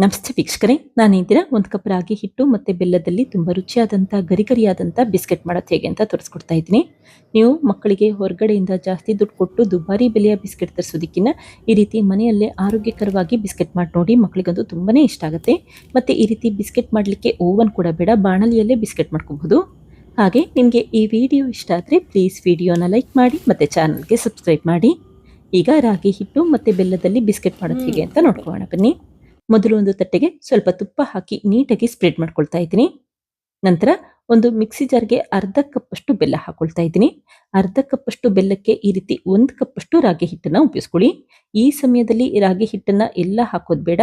ನಮಸ್ತೆ ವೀಕ್ಷಕರೇ, ನಾನು ಈ ದಿನ ಒಂದು ಕಪ್ ರಾಗಿ ಹಿಟ್ಟು ಮತ್ತು ಬೆಲ್ಲದಲ್ಲಿ ತುಂಬ ರುಚಿಯಾದಂಥ ಗರಿಗರಿಯಾದಂಥ ಬಿಸ್ಕೆಟ್ ಮಾಡೋದು ಹೇಗೆ ಅಂತ ತೋರಿಸ್ಕೊಡ್ತಾ ಇದ್ದೀನಿ. ನೀವು ಮಕ್ಕಳಿಗೆ ಹೊರಗಡೆಯಿಂದ ಜಾಸ್ತಿ ದುಡ್ಡು ಕೊಟ್ಟು ದುಬಾರಿ ಬೆಲೆಯ ಬಿಸ್ಕೆಟ್ ತರಿಸೋದಕ್ಕಿಂತ ಈ ರೀತಿ ಮನೆಯಲ್ಲೇ ಆರೋಗ್ಯಕರವಾಗಿ ಬಿಸ್ಕೆಟ್ ಮಾಡಿ ನೋಡಿ, ಮಕ್ಕಳಿಗಂತೂ ತುಂಬಾ ಇಷ್ಟ ಆಗುತ್ತೆ. ಮತ್ತು ಈ ರೀತಿ ಬಿಸ್ಕೆಟ್ ಮಾಡಲಿಕ್ಕೆ ಓವನ್ ಕೂಡ ಬೇಡ, ಬಾಣಲಿಯಲ್ಲೇ ಬಿಸ್ಕೆಟ್ ಮಾಡ್ಕೋಬಹುದು. ಹಾಗೆ ನಿಮಗೆ ಈ ವಿಡಿಯೋ ಇಷ್ಟ ಆದರೆ ಪ್ಲೀಸ್ ವಿಡಿಯೋನ ಲೈಕ್ ಮಾಡಿ ಮತ್ತು ಚಾನಲ್ಗೆ ಸಬ್ಸ್ಕ್ರೈಬ್ ಮಾಡಿ. ಈಗ ರಾಗಿ ಹಿಟ್ಟು ಮತ್ತು ಬೆಲ್ಲದಲ್ಲಿ ಬಿಸ್ಕೆಟ್ ಮಾಡೋದು ಹೇಗೆ ಅಂತ ನೋಡ್ಕೊಳ್ಳೋಣ ಬನ್ನಿ. ಮೊದಲು ಒಂದು ತಟ್ಟೆಗೆ ಸ್ವಲ್ಪ ತುಪ್ಪ ಹಾಕಿ ನೀಟಾಗಿ ಸ್ಪ್ರೆಡ್ ಮಾಡ್ಕೊಳ್ತಾ ಇದ್ದೀನಿ. ನಂತರ ಒಂದು ಮಿಕ್ಸಿ ಜಾರ್ಗೆ ಅರ್ಧ ಕಪ್ ಅಷ್ಟು ಬೆಲ್ಲ ಹಾಕೊಳ್ತಾ ಇದ್ದೀನಿ. ಅರ್ಧ ಕಪ್ ಅಷ್ಟು ಬೆಲ್ಲಕ್ಕೆ ಈ ರೀತಿ 1 ಕಪ್ ಅಷ್ಟು ರಾಗಿ ಹಿಟ್ಟನ್ನ ಉಪಯೋಗಿಸ್ಕೊಳ್ಳಿ. ಈ ಸಮಯದಲ್ಲಿ ರಾಗಿ ಹಿಟ್ಟನ್ನ ಎಲ್ಲ ಹಾಕೋದು ಬೇಡ,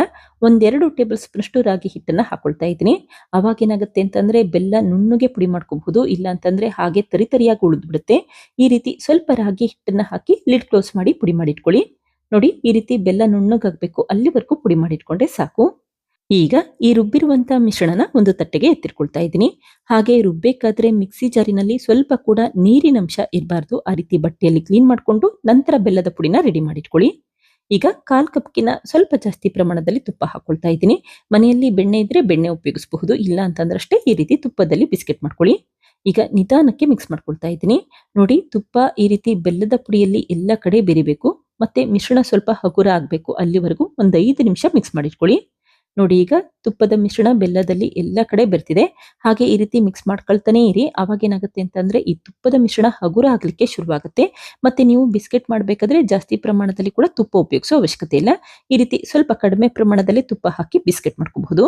1-2 ಟೇಬಲ್ ಸ್ಪೂನ್ ಅಷ್ಟು ರಾಗಿ ಹಿಟ್ಟನ್ನ ಹಾಕೊಳ್ತಾ ಇದ್ದೀನಿ. ಅವಾಗ ಏನಾಗುತ್ತೆ ಅಂತಂದ್ರೆ ಬೆಲ್ಲ ನುಣ್ಣಗೆ ಪುಡಿ ಮಾಡ್ಕೋಬಹುದು, ಇಲ್ಲ ಅಂತಂದ್ರೆ ಹಾಗೆ ತರಿಯಾಗಿ ಉಳಿದು ಬಿಡುತ್ತೆ. ಈ ರೀತಿ ಸ್ವಲ್ಪ ರಾಗಿ ಹಿಟ್ಟನ್ನ ಹಾಕಿ ಲಿಡ್ ಕ್ಲೋಸ್ ಮಾಡಿ ಪುಡಿ ಮಾಡಿ ಇಟ್ಕೊಳ್ಳಿ. ನೋಡಿ, ಈ ರೀತಿ ಬೆಲ್ಲ ನುಣ್ಣಗಾಗಬೇಕು, ಅಲ್ಲಿವರೆಗೂ ಪುಡಿ ಮಾಡಿಟ್ಕೊಂಡ್ರೆ ಸಾಕು. ಈಗ ಈ ರುಬ್ಬಿರುವಂತಹ ಮಿಶ್ರಣನ ಒಂದು ತಟ್ಟೆಗೆ ಎತ್ತಿಟ್ಕೊಳ್ತಾ ಇದ್ದೀನಿ. ಹಾಗೆ ರುಬ್ಬೇಕಾದ್ರೆ ಮಿಕ್ಸಿ ಜಾರಿನಲ್ಲಿ ಸ್ವಲ್ಪ ಕೂಡ ನೀರಿನಂಶ ಇರಬಾರ್ದು, ಆ ರೀತಿ ಬಟ್ಟೆಯಲ್ಲಿ ಕ್ಲೀನ್ ಮಾಡಿಕೊಂಡು ನಂತರ ಬೆಲ್ಲದ ಪುಡಿನ ರೆಡಿ ಮಾಡಿಟ್ಕೊಳ್ಳಿ. ಈಗ 1/4 ಕಪ್ಗಿನ ಸ್ವಲ್ಪ ಜಾಸ್ತಿ ಪ್ರಮಾಣದಲ್ಲಿ ತುಪ್ಪ ಹಾಕೊಳ್ತಾ ಇದ್ದೀನಿ. ಮನೆಯಲ್ಲಿ ಬೆಣ್ಣೆ ಇದ್ರೆ ಬೆಣ್ಣೆ ಉಪಯೋಗಿಸಬಹುದು, ಇಲ್ಲ ಅಂತಂದ್ರೆ ಅಷ್ಟೇ ಈ ರೀತಿ ತುಪ್ಪದಲ್ಲಿ ಬಿಸ್ಕೆಟ್ ಮಾಡ್ಕೊಳ್ಳಿ. ಈಗ ನಿಧಾನಕ್ಕೆ ಮಿಕ್ಸ್ ಮಾಡ್ಕೊಳ್ತಾ ಇದ್ದೀನಿ. ನೋಡಿ, ತುಪ್ಪ ಈ ರೀತಿ ಬೆಲ್ಲದ ಪುಡಿಯಲ್ಲಿ ಎಲ್ಲ ಕಡೆ ಬೆರಿಬೇಕು ಮತ್ತೆ ಮಿಶ್ರಣ ಸ್ವಲ್ಪ ಹಗುರ ಆಗಬೇಕು, ಅಲ್ಲಿವರೆಗೂ ಒಂದು 5 ನಿಮಿಷ ಮಿಕ್ಸ್ ಮಾಡಿಟ್ಕೊಳ್ಳಿ. ನೋಡಿ, ಈಗ ತುಪ್ಪದ ಮಿಶ್ರಣ ಬೆಲ್ಲದಲ್ಲಿ ಎಲ್ಲ ಕಡೆ ಬೆರ್ತಿದೆ. ಹಾಗೆ ಈ ರೀತಿ ಮಿಕ್ಸ್ ಮಾಡ್ಕೊಳ್ತಾನೆ ಇರಿ. ಅವಾಗ ಏನಾಗುತ್ತೆ ಅಂತಂದ್ರೆ ಈ ತುಪ್ಪದ ಮಿಶ್ರಣ ಹಗುರ ಆಗ್ಲಿಕ್ಕೆ ಶುರುವಾಗುತ್ತೆ. ಮತ್ತೆ ನೀವು ಬಿಸ್ಕೆಟ್ ಮಾಡಬೇಕಾದ್ರೆ ಜಾಸ್ತಿ ಪ್ರಮಾಣದಲ್ಲಿ ಕೂಡ ತುಪ್ಪ ಉಪಯೋಗಿಸೋ ಅವಶ್ಯಕತೆ ಇಲ್ಲ. ಈ ರೀತಿ ಸ್ವಲ್ಪ ಕಡಿಮೆ ಪ್ರಮಾಣದಲ್ಲಿ ತುಪ್ಪ ಹಾಕಿ ಬಿಸ್ಕೆಟ್ ಮಾಡ್ಕೋಬಹುದು.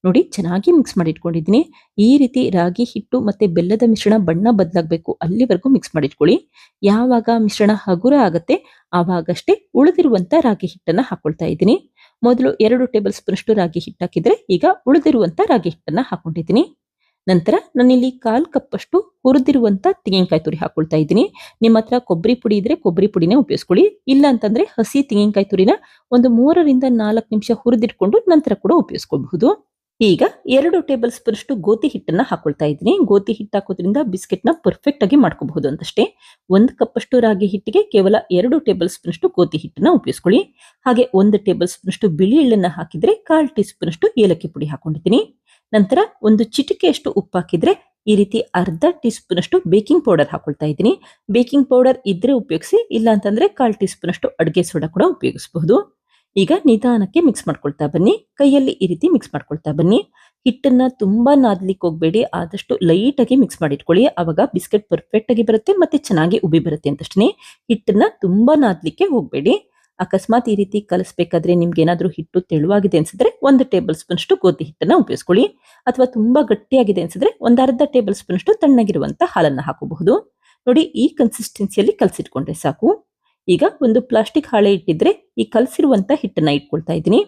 ನೋಡಿ, ಚೆನ್ನಾಗಿ ಮಿಕ್ಸ್ ಮಾಡಿ ಇಟ್ಕೊಂಡಿದ್ದೀನಿ. ಈ ರೀತಿ ರಾಗಿ ಹಿಟ್ಟು ಮತ್ತೆ ಬೆಲ್ಲದ ಮಿಶ್ರಣ ಬಣ್ಣ ಬದಲಾಗಬೇಕು, ಅಲ್ಲಿವರೆಗೂ ಮಿಕ್ಸ್ ಮಾಡಿಟ್ಕೊಳ್ಳಿ. ಯಾವಾಗ ಮಿಶ್ರಣ ಹಗುರ ಆಗುತ್ತೆ ಆವಾಗಷ್ಟೇ ಉಳಿದಿರುವಂತ ರಾಗಿ ಹಿಟ್ಟನ್ನ ಹಾಕೊಳ್ತಾ ಇದ್ದೀನಿ. ಮೊದಲು 2 ಟೇಬಲ್ ಸ್ಪೂನ್ ಅಷ್ಟು ರಾಗಿ ಹಿಟ್ಟು ಹಾಕಿದ್ರೆ ಈಗ ಉಳಿದಿರುವಂತ ರಾಗಿ ಹಿಟ್ಟನ್ನ ಹಾಕೊಂಡಿದ್ದೀನಿ. ನಂತರ ನಾನಿಲ್ಲಿ 1/4 ಕಪ್ ಅಷ್ಟು ಹುರಿದಿರುವಂತ ತೆಂಗಿನಕಾಯಿ ತುರಿ ಹಾಕೊಳ್ತಾ ಇದ್ದೀನಿ. ನಿಮ್ಮ ಹತ್ರ ಕೊಬ್ಬರಿ ಪುಡಿ ಇದ್ರೆ ಕೊಬ್ಬರಿ ಪುಡಿನೇ ಉಪಯೋಗಿಸ್ಕೊಳ್ಳಿ, ಇಲ್ಲ ಅಂತಂದ್ರೆ ಹಸಿ ತೆಂಗಿನಕಾಯಿ ತುರಿನ ಒಂದು 3-4 ನಿಮಿಷ ಹುರಿದಿಟ್ಕೊಂಡು ನಂತರ ಕೂಡ ಉಪಯೋಗಿಸ್ಕೊಬಹುದು. ಈಗ 2 ಟೇಬಲ್ ಸ್ಪೂನ್ ಅಷ್ಟು ಗೋಧಿ ಹಿಟ್ಟನ್ನ ಹಾಕೊಳ್ತಾ ಇದ್ದೀನಿ. ಗೋಧಿ ಹಿಟ್ಟು ಹಾಕೋದ್ರಿಂದ ಬಿಸ್ಕೆಟ್ ನ ಪರ್ಫೆಕ್ಟ್ ಆಗಿ ಮಾಡ್ಕೋಬಹುದು ಅಂತಷ್ಟೇ. 1 ಕಪ್ ಅಷ್ಟು ರಾಗಿ ಹಿಟ್ಟಿಗೆ ಕೇವಲ 2 ಟೇಬಲ್ ಸ್ಪೂನ್ ಅಷ್ಟು ಗೋಧಿ ಹಿಟ್ಟನ್ನ ಉಪಯೋಗಿಸ್ಕೊಳ್ಳಿ. ಹಾಗೆ 1 ಟೇಬಲ್ ಸ್ಪೂನ್ ಅಷ್ಟು ಬಿಳಿ ಎಳ್ಳನ್ನ ಹಾಕಿದ್ರೆ 1/4 ಟೀ ಸ್ಪೂನ್ ಅಷ್ಟು ಏಲಕ್ಕಿ ಪುಡಿ ಹಾಕೊಂಡಿದ್ದೀನಿ. ನಂತರ ಒಂದು ಚಿಟಿಕೆಯಷ್ಟು ಉಪ್ಪು ಹಾಕಿದ್ರೆ ಈ ರೀತಿ ಅರ್ಧ ಟೀ ಸ್ಪೂನ್ ಅಷ್ಟು ಬೇಕಿಂಗ್ ಪೌಡರ್ ಹಾಕೊಳ್ತಾ ಇದ್ದೀನಿ. ಬೇಕಿಂಗ್ ಪೌಡರ್ ಇದ್ರೆ ಉಪಯೋಗಿಸಿ, ಇಲ್ಲ ಅಂತಂದ್ರೆ 1/4 ಟೀ ಸ್ಪೂನ್ ಅಷ್ಟು ಅಡುಗೆ ಸೋಡಾ ಕೂಡ ಉಪಯೋಗಿಸಬಹುದು. ಈಗ ನಿಧಾನಕ್ಕೆ ಮಿಕ್ಸ್ ಮಾಡ್ಕೊಳ್ತಾ ಬನ್ನಿ, ಕೈಯಲ್ಲಿ ಈ ರೀತಿ ಮಿಕ್ಸ್ ಮಾಡ್ಕೊಳ್ತಾ ಬನ್ನಿ. ಹಿಟ್ಟನ್ನ ತುಂಬಾ ನಾದ್ಲಿಕ್ಕೆ ಹೋಗ್ಬೇಡಿ, ಆದಷ್ಟು ಲೈಟ್ ಆಗಿ ಮಿಕ್ಸ್ ಮಾಡಿಟ್ಕೊಳ್ಳಿ, ಅವಾಗ ಬಿಸ್ಕೆಟ್ ಪರ್ಫೆಕ್ಟ್ ಆಗಿ ಬರುತ್ತೆ ಮತ್ತೆ ಚೆನ್ನಾಗಿ ಉಬ್ಬಿ ಬರುತ್ತೆ ಅಂತಷ್ಟೇ. ಹಿಟ್ಟನ್ನ ತುಂಬಾ ನಾದ್ಲಿಕ್ಕೆ ಹೋಗ್ಬೇಡಿ. ಅಕಸ್ಮಾತ್ ಈ ರೀತಿ ಕಲಿಸ್ಬೇಕಾದ್ರೆ ನಿಮ್ಗೆ ಏನಾದ್ರೂ ಹಿಟ್ಟು ತೆಳುವಾಗಿದೆ ಅನ್ಸಿದ್ರೆ 1 ಟೇಬಲ್ ಸ್ಪೂನ್ ಅಷ್ಟು ಗೋಧಿ ಹಿಟ್ಟನ್ನ ಉಪಯೋಗಿಸ್ಕೊಳ್ಳಿ. ಅಥವಾ ತುಂಬಾ ಗಟ್ಟಿಯಾಗಿದೆ ಅನ್ಸಿದ್ರೆ ಒಂದು ಅರ್ಧ ಟೇಬಲ್ ಸ್ಪೂನ್ ಅಷ್ಟು ತಣ್ಣಗಿರುವಂತ ಹಾಲನ್ನ ಹಾಕಬಹುದು. ನೋಡಿ, ಈ ಕನ್ಸಿಸ್ಟೆನ್ಸಿಯಲ್ಲಿ ಕಲಸಿಟ್ಕೊಂಡ್ರೆ ಸಾಕು. ಈಗ ಒಂದು ಪ್ಲಾಸ್ಟಿಕ್ ಹಾಳೆ ಇಟ್ಟಿದ್ರೆ ಈ ಕಲಸಿರುವಂತ ಹಿಟ್ಟನ್ನ ಇಟ್ಕೊಳ್ತಾ ಇದ್ದೀನಿ.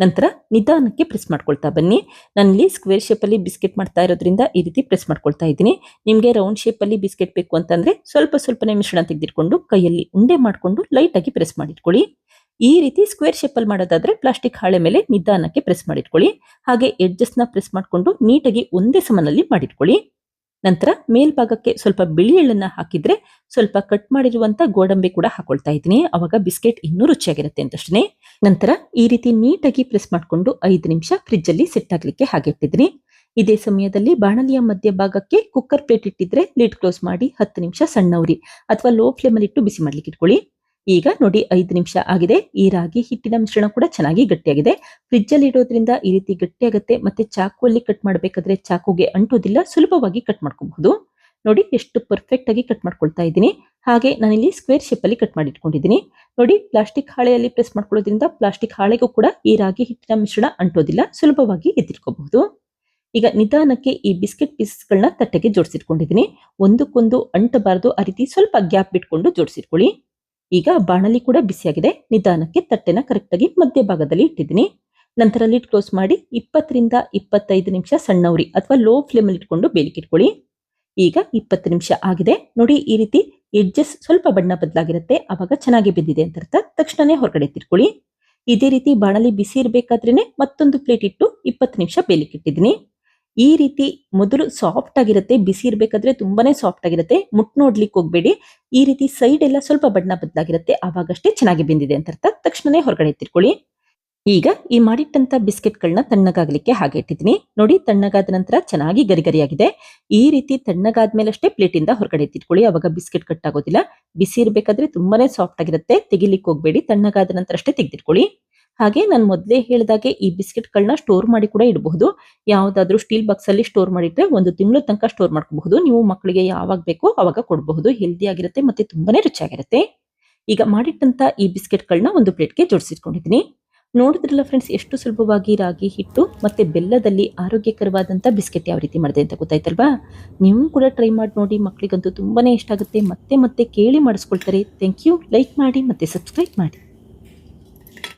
ನಂತರ ನಿಧಾನಕ್ಕೆ ಪ್ರೆಸ್ ಮಾಡ್ಕೊಳ್ತಾ ಬನ್ನಿ. ನಾನಿಲ್ಲಿ ಸ್ಕ್ವೇರ್ ಶೇಪ್ ಅಲ್ಲಿ ಬಿಸ್ಕೆಟ್ ಮಾಡ್ತಾ ಇರೋದ್ರಿಂದ ಈ ರೀತಿ ಪ್ರೆಸ್ ಮಾಡ್ಕೊಳ್ತಾ ಇದ್ದೀನಿ. ನಿಮ್ಗೆ ರೌಂಡ್ ಶೇಪ್ ಅಲ್ಲಿ ಬಿಸ್ಕೆಟ್ ಬೇಕು ಅಂತಂದ್ರೆ ಸ್ವಲ್ಪನೇ ಮಿಶ್ರಣ ತೆಗೆದಿಟ್ಕೊಂಡು ಕೈಯಲ್ಲಿ ಉಂಡೆ ಮಾಡ್ಕೊಂಡು ಲೈಟ್ ಆಗಿ ಪ್ರೆಸ್ ಮಾಡಿಟ್ಕೊಳ್ಳಿ. ಈ ರೀತಿ ಸ್ಕ್ವೇರ್ ಶೇಪ್ ಅಲ್ಲಿ ಮಾಡೋದಾದ್ರೆ ಪ್ಲಾಸ್ಟಿಕ್ ಹಾಳೆ ಮೇಲೆ ನಿಧಾನಕ್ಕೆ ಪ್ರೆಸ್ ಮಾಡಿಟ್ಕೊಳ್ಳಿ. ಹಾಗೆ ಎಡ್ಜಸ್ ನ ಪ್ರೆಸ್ ಮಾಡ್ಕೊಂಡು ನೀಟಾಗಿ ಒಂದೇ ಸಮನಲ್ಲಿ ಮಾಡಿಟ್ಕೊಳ್ಳಿ. ನಂತರ ಮೇಲ್ಭಾಗಕ್ಕೆ ಸ್ವಲ್ಪ ಬಿಳಿ ಎಳ್ಳನ್ನ ಹಾಕಿದ್ರೆ ಸ್ವಲ್ಪ ಕಟ್ ಮಾಡಿರುವಂತ ಗೋಡಂಬಿ ಕೂಡ ಹಾಕೊಳ್ತಾ ಇದ್ದೀನಿ, ಅವಾಗ ಬಿಸ್ಕೆಟ್ ಇನ್ನೂ ರುಚಿಯಾಗಿರುತ್ತೆ ಅಂತಷ್ಟೇ. ನಂತರ ಈ ರೀತಿ ನೀಟಾಗಿ ಪ್ರೆಸ್ ಮಾಡ್ಕೊಂಡು 5 ನಿಮಿಷ ಫ್ರಿಜ್ ಅಲ್ಲಿ ಸೆಟ್ ಆಗ್ಲಿಕ್ಕೆ ಹಾಗೆ ಇಟ್ಟಿದ್ದೀನಿ. ಇದೇ ಸಮಯದಲ್ಲಿ ಬಾಣಲಿಯ ಮಧ್ಯ ಭಾಗಕ್ಕೆ ಕುಕ್ಕರ್ ಪ್ಲೇಟ್ ಇಟ್ಟಿದ್ರೆ ಲಿಡ್ ಕ್ಲೋಸ್ ಮಾಡಿ 10 ನಿಮಿಷ ಸಣ್ಣ ಉರಿ ಅಥವಾ ಲೋ ಫ್ಲೇಮ್ ಅಲ್ಲಿ ಇಟ್ಟು ಬಿಸಿ ಮಾಡ್ಲಿಕ್ಕೆ ಇಟ್ಕೊಳ್ಳಿ. ಈಗ ನೋಡಿ, 5 ನಿಮಿಷ ಆಗಿದೆ. ಈ ರಾಗಿ ಹಿಟ್ಟಿನ ಮಿಶ್ರಣ ಕೂಡ ಚೆನ್ನಾಗಿ ಗಟ್ಟಿಯಾಗಿದೆ. ಫ್ರಿಜ್ ಅಲ್ಲಿ ಇಡೋದ್ರಿಂದ ಈ ರೀತಿ ಗಟ್ಟಿಯಾಗುತ್ತೆ ಮತ್ತೆ ಚಾಕುವಲ್ಲಿ ಕಟ್ ಮಾಡಬೇಕಾದ್ರೆ ಚಾಕುಗೆ ಅಂಟೋದಿಲ್ಲ, ಸುಲಭವಾಗಿ ಕಟ್ ಮಾಡ್ಕೋಬಹುದು. ನೋಡಿ, ಎಷ್ಟು ಪರ್ಫೆಕ್ಟ್ ಆಗಿ ಕಟ್ ಮಾಡ್ಕೊಳ್ತಾ ಇದ್ದೀನಿ. ಹಾಗೆ ನಾನಿಲ್ಲಿ ಸ್ಕ್ವೇರ್ ಶೇಪ್ ಅಲ್ಲಿ ಕಟ್ ಮಾಡಿ ಇಟ್ಕೊಂಡಿದ್ದೀನಿ. ನೋಡಿ, ಪ್ಲಾಸ್ಟಿಕ್ ಹಾಳೆಯಲ್ಲಿ ಪ್ರೆಸ್ ಮಾಡ್ಕೊಳ್ಳೋದ್ರಿಂದ ಪ್ಲಾಸ್ಟಿಕ್ ಹಾಳೆಗೂ ಕೂಡ ಈ ರಾಗಿ ಹಿಟ್ಟಿನ ಮಿಶ್ರಣ ಅಂಟೋದಿಲ್ಲ, ಸುಲಭವಾಗಿ ಎತ್ತಿಟ್ಕೋಬಹುದು. ಈಗ ನಿಧಾನಕ್ಕೆ ಈ ಬಿಸ್ಕೆಟ್ ಪೀಸ್ಗಳನ್ನ ತಟ್ಟೆಗೆ ಜೋಡಿಸಿಟ್ಕೊಂಡಿದ್ದೀನಿ. ಒಂದಕ್ಕೊಂದು ಅಂಟಬಾರದು, ಆ ರೀತಿ ಸ್ವಲ್ಪ ಗ್ಯಾಪ್ ಬಿಟ್ಕೊಂಡು ಜೋಡಿಸಿಟ್ಕೊಳ್ಳಿ. ಈಗ ಬಾಣಲಿ ಕೂಡ ಬಿಸಿಯಾಗಿದೆ. ನಿಧಾನಕ್ಕೆ ತಟ್ಟೆನ ಕರೆಕ್ಟ್ ಆಗಿ ಮಧ್ಯಭಾಗದಲ್ಲಿ ಇಟ್ಟಿದ್ದೀನಿ. ನಂತರ ಲಿಡ್ ಕ್ಲೋಸ್ ಮಾಡಿ 20-25 ನಿಮಿಷ ಸಣ್ಣ ಉರಿ ಅಥವಾ ಲೋ ಫ್ಲೇಮ್ ಅಲ್ಲಿ ಇಟ್ಕೊಂಡು ಬೇಲಿಕ್ಕೆ ಇಟ್ಕೊಳ್ಳಿ. ಈಗ 20 ನಿಮಿಷ ಆಗಿದೆ. ನೋಡಿ, ಈ ರೀತಿ ಎಡ್ಜಸ್ ಸ್ವಲ್ಪ ಬಣ್ಣ ಬದಲಾಗಿರುತ್ತೆ, ಅವಾಗ ಚೆನ್ನಾಗಿ ಬೆಂದಿದೆ ಅಂತ ಅರ್ಥ. ತಕ್ಷಣನೇ ಹೊರಗಡೆ ತಿರ್ಕೊಳ್ಳಿ. ಇದೇ ರೀತಿ ಬಾಣಲಿ ಬಿಸಿ ಇರಬೇಕಾದ್ರೇನೆ ಮತ್ತೊಂದು ಪ್ಲೇಟ್ ಇಟ್ಟು 20 ನಿಮಿಷ ಬೇಲಿಕ್ಕೆ ಇಟ್ಟಿದ್ದೀನಿ. ಈ ರೀತಿ ಮೊದಲು ಸಾಫ್ಟ್ ಆಗಿರುತ್ತೆ, ಬಿಸಿ ಇರಬೇಕಾದ್ರೆ ತುಂಬಾನೇ ಸಾಫ್ಟ್ ಆಗಿರುತ್ತೆ, ಮುಟ್ ನೋಡ್ಲಿಕ್ಕೆ ಹೋಗ್ಬೇಡಿ. ಈ ರೀತಿ ಸೈಡ್ ಎಲ್ಲ ಸ್ವಲ್ಪ ಬಣ್ಣ ಬದಲಾಗಿರುತ್ತೆ, ಆವಾಗಷ್ಟೇ ಚೆನ್ನಾಗಿ ಬೆಂದಿದೆ ಅಂತ ಅರ್ಥ. ತಕ್ಷಣನೇ ಹೊರಗಡೆ ಎತ್ತಿಟ್ಕೊಳ್ಳಿ. ಈಗ ಈ ಮಾಡಿಟ್ಟಂತ ಬಿಸ್ಕೆಟ್ಗಳನ್ನ ತಣ್ಣಗಾಗ್ಲಿಕ್ಕೆ ಹಾಗೆ ಇಟ್ಟಿದ್ದೀನಿ. ನೋಡಿ ತಣ್ಣಗಾದ ನಂತರ ಚೆನ್ನಾಗಿ ಗರಿಗರಿಯಾಗಿದೆ. ಈ ರೀತಿ ತಣ್ಣಗಾದ್ಮೇಲೆ ಅಷ್ಟೇ ಪ್ಲೇಟಿಂದ ಹೊರಗಡೆ ಎತ್ತಿಟ್ಕೊಳ್ಳಿ. ಅವಾಗ ಬಿಸ್ಕೆಟ್ ಕಟ್ಟಾಗೋದಿಲ್ಲ. ಬಿಸಿ ಇರಬೇಕಾದ್ರೆ ತುಂಬಾನೇ ಸಾಫ್ಟ್ ಆಗಿರುತ್ತೆ. ತೆಗಿಲಿಕ್ಕೆ ಹೋಗ್ಬೇಡಿ. ತಣ್ಣಗಾದ ನಂತರ ಅಷ್ಟೇ ತೆಗೆದಿಟ್ಕೊಳ್ಳಿ. ಹಾಗೆ ನಾನು ಮೊದಲೇ ಹೇಳಿದಾಗೆ ಈ ಬಿಸ್ಕೆಟ್ಗಳನ್ನ ಸ್ಟೋರ್ ಮಾಡಿ ಕೂಡ ಇಡಬಹುದು. ಯಾವುದಾದ್ರೂ ಸ್ಟೀಲ್ ಬಾಕ್ಸ್ ಅಲ್ಲಿ ಸ್ಟೋರ್ ಮಾಡಿಟ್ರೆ 1 ತಿಂಗಳು ತನಕ ಸ್ಟೋರ್ ಮಾಡ್ಕೋಬಹುದು. ನೀವು ಮಕ್ಕಳಿಗೆ ಯಾವಾಗ ಬೇಕೋ ಅವಾಗ ಕೊಡಬಹುದು. ಹೆಲ್ದಿ ಆಗಿರುತ್ತೆ ಮತ್ತೆ ತುಂಬಾನೇ ರುಚಿಯಾಗಿರುತ್ತೆ. ಈಗ ಮಾಡಿಟ್ಟಂತ ಈ ಬಿಸ್ಕೆಟ್ಗಳನ್ನ ಒಂದು ಪ್ಲೇಟ್ಗೆ ಜೋಡಿಸಿಟ್ಕೊಂಡಿದ್ದೀನಿ. ನೋಡಿದ್ರಲ್ಲ ಫ್ರೆಂಡ್ಸ್, ಎಷ್ಟು ಸುಲಭವಾಗಿ ರಾಗಿ ಹಿಟ್ಟು ಮತ್ತೆ ಬೆಲ್ಲದಲ್ಲಿ ಆರೋಗ್ಯಕರವಾದಂಥ ಬಿಸ್ಕೆಟ್ ಯಾವ ರೀತಿ ಮಾಡಿದೆ ಅಂತ ಗೊತ್ತಾಯ್ತಲ್ವಾ? ನೀವು ಕೂಡ ಟ್ರೈ ಮಾಡಿ ನೋಡಿ. ಮಕ್ಕಳಿಗಂತೂ ತುಂಬಾನೇ ಇಷ್ಟ ಆಗುತ್ತೆ. ಮತ್ತೆ ಮತ್ತೆ ಕೇಳಿ ಮಾಡಿಸ್ಕೊಳ್ತಾರೆ. Thank you. ಲೈಕ್ ಮಾಡಿ ಮತ್ತೆ ಸಬ್ಸ್ಕ್ರೈಬ್ ಮಾಡಿ.